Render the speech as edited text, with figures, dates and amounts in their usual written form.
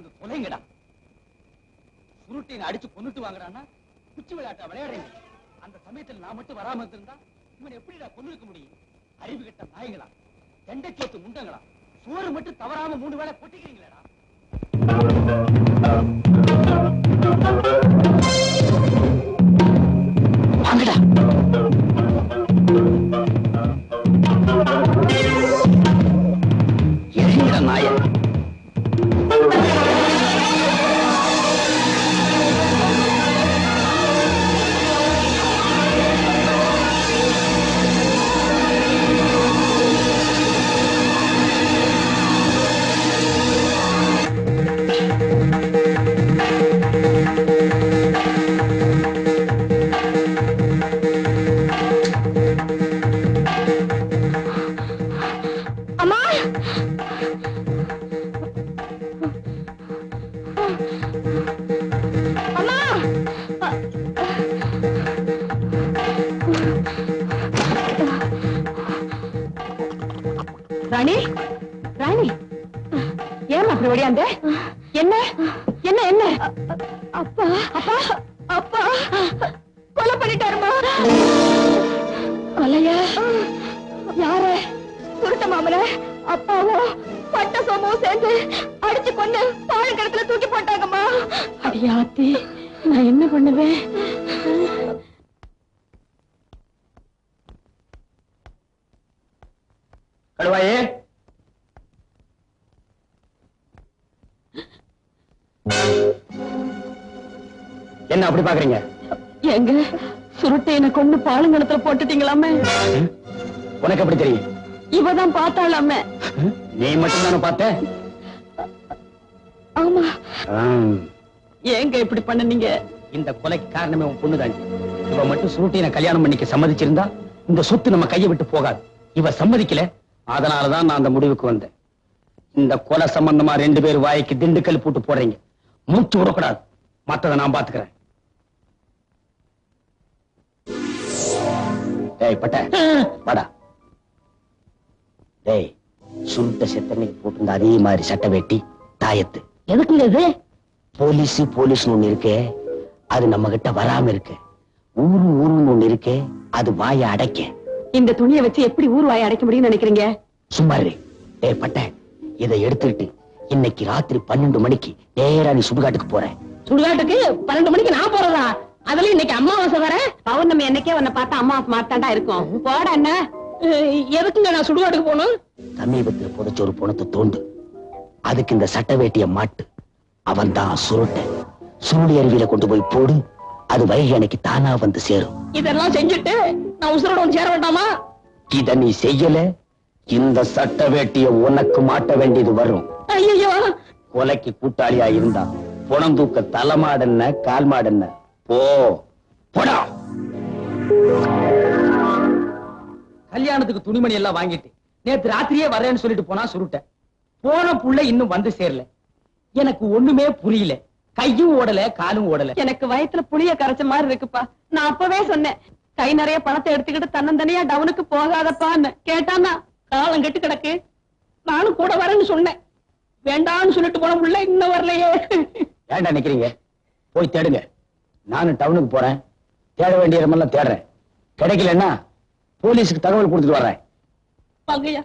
வந்து தொலைங்கடா. சுருட்டினை அடிச்சு கொன்னுட்டு வாங்குறான்னா குச்சி விளையாட்டா விளையாடுறீங்க. அந்த சமயத்தில் நான் மட்டும் வராம இருந்தா இவன் எப்படிடா கொன்னிருக்க முடியும்? அறிவு கட்ட நாய்களா, தெண்டைச்சோத்து முண்டங்களா, சோறு மட்டும் தவறாம 3 வேளை கொட்டிக்கிறீங்களா? வாங்கடா. எங்கடா நாய? ராணி, ராணி, ஏன் அப்படி ஓடியாந்த? என்ன என்ன என்ன? அப்பா அப்பா அப்பா கொலை பண்ணிட்டாருமா. கொலையா? யார? சுருட்ட மாமல அப்பாவும் பட்ட சோமும் சேர்ந்து அடிச்சு கொண்டு பாலக்கடத்துல தூக்கி போட்டாங்கம்மா. அடியாத்தி, நான் என்ன பண்ணுவேன்? கடுவாயே, என்ன அப்படி பாக்குறீங்க? எங்க சுருட்டையனை கொண்டு பாலங்கணத்துல போட்டுட்டீங்களாமே. உனக்கு எப்படி தெரியும்? இவதான் பார்த்தாளாமே. நீ மட்டும் தானே பார்த்த? ஆமா. ஏங்க இப்படி பண்ணீங்க? இந்த கொலைக்கு காரணமே உன் பொண்ணுதான். இவ மட்டும் சுருட்டினை கல்யாணம் பண்ணிக்க சம்மதிச்சிருந்தா இந்த சொத்து நம்ம கையை விட்டு போகாது. இவ சம்மதிக்கல, அதனாலதான் நான் அந்த முடிவுக்கு வந்தேன். இந்த கொலை சம்பந்தமா 2 பேர் வாய்க்கு திண்டுக்கல் போட்டு போடுறீங்க. மூச்சு விடக்கூடாது. மத்ததை நான் பாத்துக்கிறேன். டேய் பட்ட வாடா. டேய், சுருட்ட செத்தன்னைக்கு போட்டிருந்த அதே மாதிரி சட்டை வேட்டி தாயத்து எதுக்குங்க இது? போலீஸ் ஒண்ணு இருக்கே, அது நம்ம கிட்ட வராம இருக்கு. ஊருன்னு ஒண்ணு இருக்கே, அது வாயை அடைக்க. இந்த துணியை வச்சு எப்படி ஊர் வாயை அடைக்க முடியும்னு நினைக்கிறீங்க? சும்மா இரு. டேய் பட்ட, இதை எடுத்துக்கிட்டு இன்னைக்கு ராத்திரி 12 மணிக்கு நேரா நீ சுடுகாட்டுக்கு போற. சுடுகாட்டுக்கு 12 மணிக்கு நான் போறதா? அதுல இன்னைக்கு அம்மாவாசை வர. பௌர்ணமி என்னைக்கே உன்னை பார்த்தா அம்மாவாசை மாட்டாண்டா இருக்கும். போட என்ன? எதுக்குங்க நான் சுடுகாட்டுக்கு போகணும்? சமீபத்துல புதைச்ச ஒரு பணத்தை தோண்டு, அதுக்கு இந்த சட்ட வேட்டிய மாட்டு. அவன் தான் சுருட்ட. சுருளி அருவியில கொண்டு போய் போடு, அது வைகை அணைக்கு தானா வந்து சேரும். இதெல்லாம் செஞ்சுட்டு நான் உசுரோட வந்து சேர வேண்டாமா? இத நீ செய்யல, இந்த சட்ட வேட்டிய உனக்கு மாட்ட வேண்டியது வரும். ஐயோ, கொலைக்கு கூட்டாளியா இருந்தா புணம் தூக்க தலைமாடன்ன கால் மாடன்ன போ போடா. கல்யாணத்துக்கு துணிமணி எல்லாம் வாங்கிட்டு நேத்து ராத்திரியே வரேன்னு சொல்லிட்டு போனா சுருட்ட. போன புள்ள இன்னும் வந்து சேரல. எனக்கு ஒண்ணுமே புரியல. கையும் ஓடல, காலும் ஓடல. எனக்கு வயத்துல புளிய கரைச்ச மாதிரி இருக்குப்பா. நான் அப்பவே சொன்னேன், கை நிறைய பணத்தை எடுத்துக்கிட்டு தன்னந்தனியா டவுனுக்கு போகாதப்பான்னு. கேட்டானா காலம் கெட்டு கிடக்கு. நானும் கூட வரேன்னு சொன்னேன். வேண்டான்னு சொல்லிட்டு போன புள்ள இன்னும் வரலையே. ஏன்டா நிக்கிறீங்க? போய் தேடுங்க. நானும் டவுனுக்கு போறேன். தேட வேண்டிய இடமெல்லாம் தேடுறேன். கிடைக்கலன்னா போலீஸுக்கு தகவல் கொடுத்துட்டு வர்றேன். வாங்கய்யா.